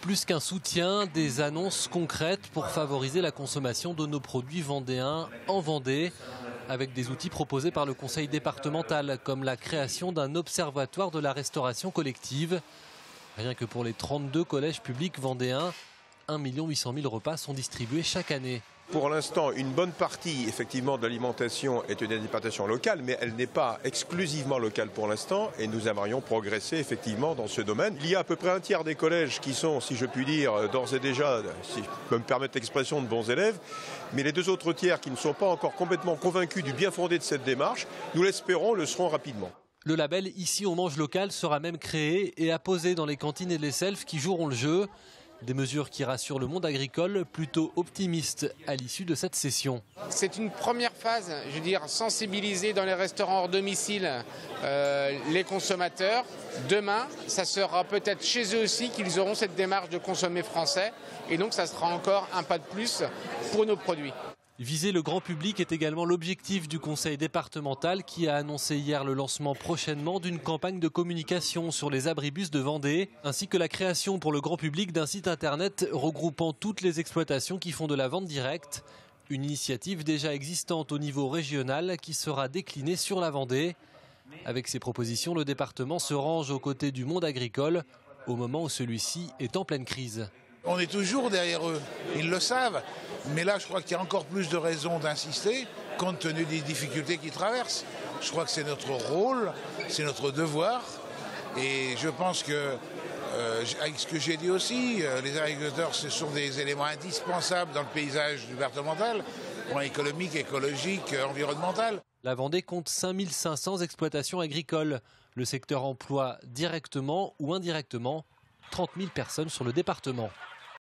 Plus qu'un soutien, des annonces concrètes pour favoriser la consommation de nos produits vendéens en Vendée, avec des outils proposés par le conseil départemental, comme la création d'un observatoire de la restauration collective. Rien que pour les 32 collèges publics vendéens, 1 800 000 repas sont distribués chaque année. Pour l'instant, une bonne partie effectivement de l'alimentation est une alimentation locale, mais elle n'est pas exclusivement locale pour l'instant et nous aimerions progresser effectivement dans ce domaine. Il y a à peu près un tiers des collèges qui sont, si je puis dire, d'ores et déjà, si je peux me permettre l'expression, de bons élèves, mais les deux autres tiers qui ne sont pas encore complètement convaincus du bien fondé de cette démarche, nous l'espérons, le seront rapidement. Le label Ici on mange local sera même créé et apposé dans les cantines et les selfs qui joueront le jeu. Des mesures qui rassurent le monde agricole, plutôt optimiste à l'issue de cette session. C'est une première phase, je veux dire, sensibiliser dans les restaurants hors domicile les consommateurs. Demain, ça sera peut-être chez eux aussi qu'ils auront cette démarche de consommer français. Et donc, ça sera encore un pas de plus pour nos produits. Viser le grand public est également l'objectif du conseil départemental qui a annoncé hier le lancement prochainement d'une campagne de communication sur les abribus de Vendée, ainsi que la création pour le grand public d'un site internet regroupant toutes les exploitations qui font de la vente directe. Une initiative déjà existante au niveau régional qui sera déclinée sur la Vendée. Avec ces propositions, le département se range aux côtés du monde agricole au moment où celui-ci est en pleine crise. On est toujours derrière eux, ils le savent. Mais là, je crois qu'il y a encore plus de raisons d'insister, compte tenu des difficultés qu'ils traversent. Je crois que c'est notre rôle, c'est notre devoir. Et je pense que, avec ce que j'ai dit aussi, les agriculteurs, ce sont des éléments indispensables dans le paysage départemental, point économique, écologique, environnemental. La Vendée compte 5500 exploitations agricoles. Le secteur emploie directement ou indirectement 30 000 personnes sur le département.